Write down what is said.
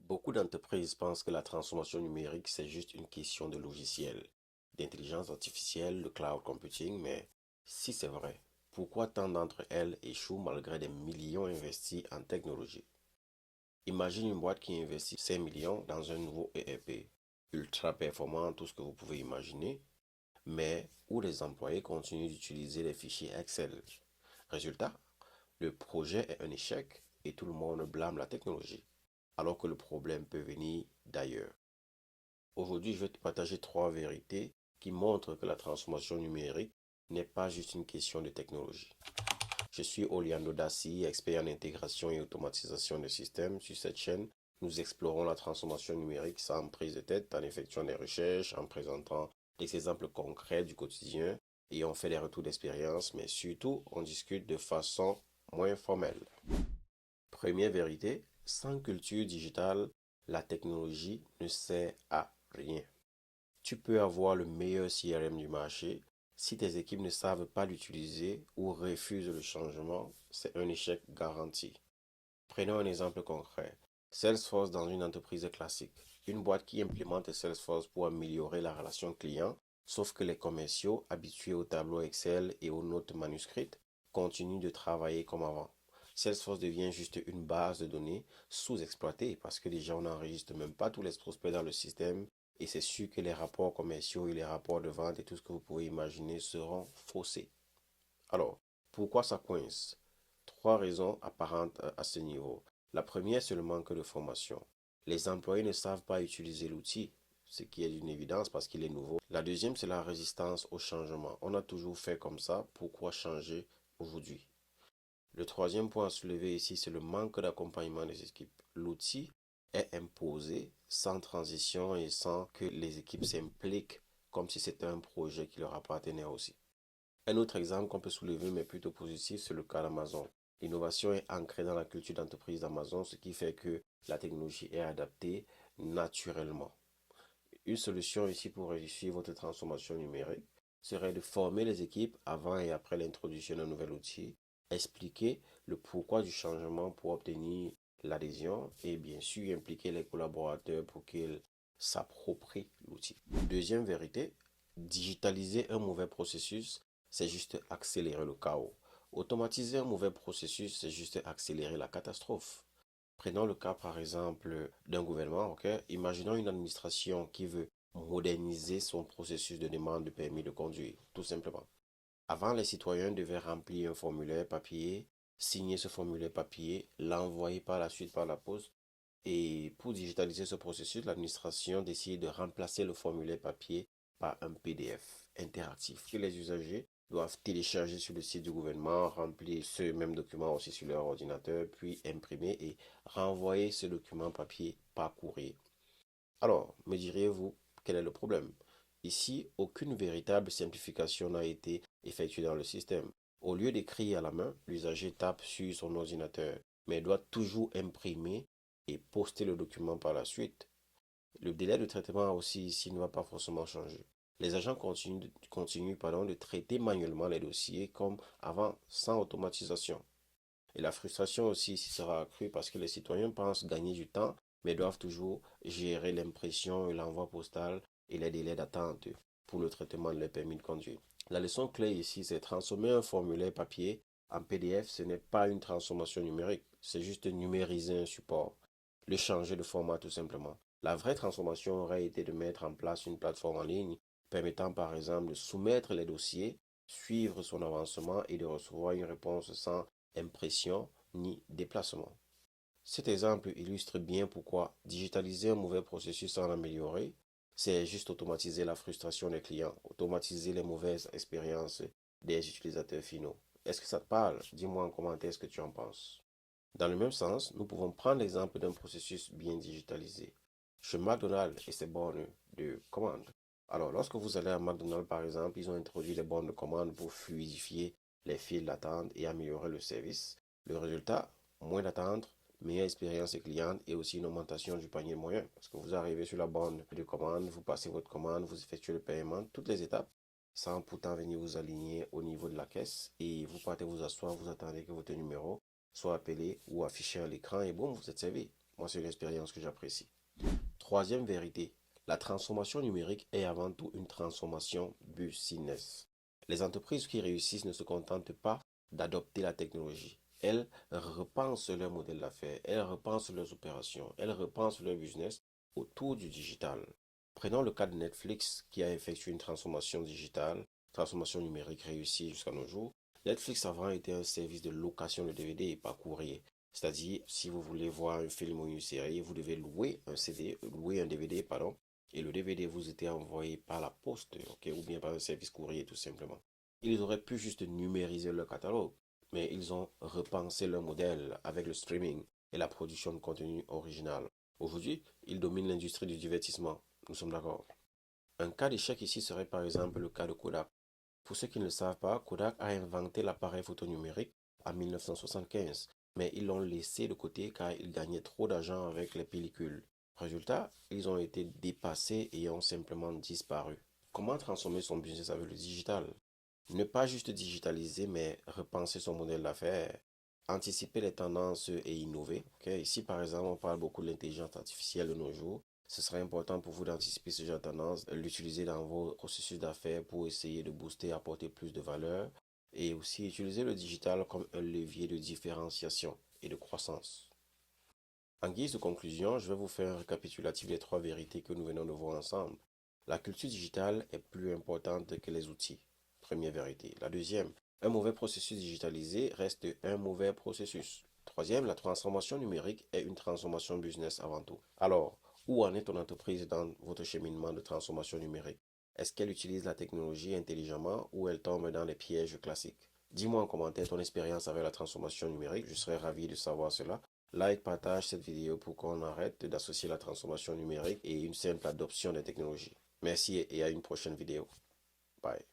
Beaucoup d'entreprises pensent que la transformation numérique, c'est juste une question de logiciel, d'intelligence artificielle, de cloud computing, mais si c'est vrai, pourquoi tant d'entre elles échouent malgré des millions investis en technologie? Imagine une boîte qui investit 5 millions dans un nouveau ERP, ultra performant, tout ce que vous pouvez imaginer, mais où les employés continuent d'utiliser les fichiers Excel. Résultat, le projet est un échec et tout le monde blâme la technologie, alors que le problème peut venir d'ailleurs. Aujourd'hui, je vais te partager trois vérités qui montrent que la transformation numérique n'est pas juste une question de technologie. Je suis Oliando Dassi, expert en intégration et automatisation des systèmes. Sur cette chaîne, nous explorons la transformation numérique sans prise de tête, en effectuant des recherches, en présentant des exemples concrets du quotidien et on fait des retours d'expérience, mais surtout, on discute de façon moins formelle. Première vérité, sans culture digitale, la technologie ne sert à rien. Tu peux avoir le meilleur CRM du marché. Si tes équipes ne savent pas l'utiliser ou refusent le changement, c'est un échec garanti. Prenons un exemple concret. Salesforce dans une entreprise classique. Une boîte qui implémente Salesforce pour améliorer la relation client, sauf que les commerciaux, habitués au tableau Excel et aux notes manuscrites, continuent de travailler comme avant. Salesforce devient juste une base de données sous-exploitée parce que déjà on n'enregistre même pas tous les prospects dans le système et c'est sûr que les rapports commerciaux et les rapports de vente et tout ce que vous pouvez imaginer seront faussés. Alors, pourquoi ça coince? Trois raisons apparentes à ce niveau. La première, c'est le manque de formation. Les employés ne savent pas utiliser l'outil, ce qui est une évidence parce qu'il est nouveau. La deuxième, c'est la résistance au changement. On a toujours fait comme ça, pourquoi changer aujourd'hui? Le troisième point à soulever ici, c'est le manque d'accompagnement des équipes. L'outil est imposé sans transition et sans que les équipes s'impliquent comme si c'était un projet qui leur appartenait aussi. Un autre exemple qu'on peut soulever, mais plutôt positif, c'est le cas d'Amazon. L'innovation est ancrée dans la culture d'entreprise d'Amazon, ce qui fait que la technologie est adaptée naturellement. Une solution ici pour réussir votre transformation numérique serait de former les équipes avant et après l'introduction d'un nouvel outil, expliquer le pourquoi du changement pour obtenir l'adhésion et bien sûr impliquer les collaborateurs pour qu'ils s'approprient l'outil. Deuxième vérité, digitaliser un mauvais processus, c'est juste accélérer le chaos. Automatiser un mauvais processus, c'est juste accélérer la catastrophe. Prenons le cas par exemple d'un gouvernement, ok? Imaginons une administration qui veut moderniser son processus de demande de permis de conduire, tout simplement. Avant, les citoyens devaient remplir un formulaire papier, signer ce formulaire papier, l'envoyer par la suite par la poste. Et pour digitaliser ce processus, l'administration décide de remplacer le formulaire papier par un PDF interactif que les usagers doivent télécharger sur le site du gouvernement, remplir ce même document aussi sur leur ordinateur, puis imprimer et renvoyer ce document papier par courrier. Alors, me diriez-vous, quel est le problème? Ici, aucune véritable simplification n'a été effectuée dans le système. Au lieu d'écrire à la main, l'usager tape sur son ordinateur, mais doit toujours imprimer et poster le document par la suite. Le délai de traitement aussi ici ne va pas forcément changer. Les agents continuent de traiter manuellement les dossiers comme avant, sans automatisation. Et la frustration aussi ici sera accrue parce que les citoyens pensent gagner du temps, mais doivent toujours gérer l'impression et l'envoi postal et les délais d'attente pour le traitement de leur permis de conduire. La leçon clé ici, c'est transformer un formulaire papier en PDF. Ce n'est pas une transformation numérique, c'est juste numériser un support, le changer de format tout simplement. La vraie transformation aurait été de mettre en place une plateforme en ligne permettant par exemple de soumettre les dossiers, suivre son avancement et de recevoir une réponse sans impression ni déplacement. Cet exemple illustre bien pourquoi digitaliser un mauvais processus sans l'améliorer, c'est juste automatiser la frustration des clients, automatiser les mauvaises expériences des utilisateurs finaux. Est-ce que ça te parle? Dis-moi en commentaire ce que tu en penses. Dans le même sens, nous pouvons prendre l'exemple d'un processus bien digitalisé. Chez McDonald's et ses bornes de commande. Alors, lorsque vous allez à McDonald's, par exemple, ils ont introduit les bornes de commande pour fluidifier les files d'attente et améliorer le service. Le résultat, moins d'attente, meilleure expérience client et aussi une augmentation du panier moyen. Parce que vous arrivez sur la borne de commande, vous passez votre commande, vous effectuez le paiement, toutes les étapes, sans pourtant venir vous aligner au niveau de la caisse et vous partez vous asseoir, vous attendez que votre numéro soit appelé ou affiché à l'écran et boum, vous êtes servi. Moi, c'est une expérience que j'apprécie. Troisième vérité, la transformation numérique est avant tout une transformation business. Les entreprises qui réussissent ne se contentent pas d'adopter la technologie. Elles repensent leur modèle d'affaires, elles repensent leurs opérations, elles repensent leur business autour du digital. Prenons le cas de Netflix qui a effectué une transformation digitale, transformation numérique réussie jusqu'à nos jours. Netflix avant était un service de location de DVD et pas courrier. C'est-à-dire, si vous voulez voir un film ou une série, vous devez louer un CD, louer un DVD, pardon, et le DVD vous était envoyé par la poste, ok, ou bien par un service courrier tout simplement. Ils auraient pu juste numériser leur catalogue, mais ils ont repensé leur modèle avec le streaming et la production de contenu original. Aujourd'hui, ils dominent l'industrie du divertissement. Nous sommes d'accord. Un cas d'échec ici serait par exemple le cas de Kodak. Pour ceux qui ne le savent pas, Kodak a inventé l'appareil photo numérique en 1975, mais ils l'ont laissé de côté car ils gagnaient trop d'argent avec les pellicules. Résultat, ils ont été dépassés et ont simplement disparu. Comment transformer son business avec le digital? Ne pas juste digitaliser, mais repenser son modèle d'affaires, anticiper les tendances et innover. Okay? Ici, par exemple, on parle beaucoup de l'intelligence artificielle de nos jours. Ce serait important pour vous d'anticiper ce genre de tendance, l'utiliser dans vos processus d'affaires pour essayer de booster, apporter plus de valeur et aussi utiliser le digital comme un levier de différenciation et de croissance. En guise de conclusion, je vais vous faire un récapitulatif des trois vérités que nous venons de voir ensemble. La culture digitale est plus importante que les outils. Première vérité. La deuxième, un mauvais processus digitalisé reste un mauvais processus. Troisième, la transformation numérique est une transformation business avant tout. Alors, où en est ton entreprise dans votre cheminement de transformation numérique? Est-ce qu'elle utilise la technologie intelligemment ou elle tombe dans les pièges classiques? Dis-moi en commentaire ton expérience avec la transformation numérique, je serais ravi de savoir cela. Like, partage cette vidéo pour qu'on arrête d'associer la transformation numérique et une simple adoption des technologies. Merci et à une prochaine vidéo. Bye.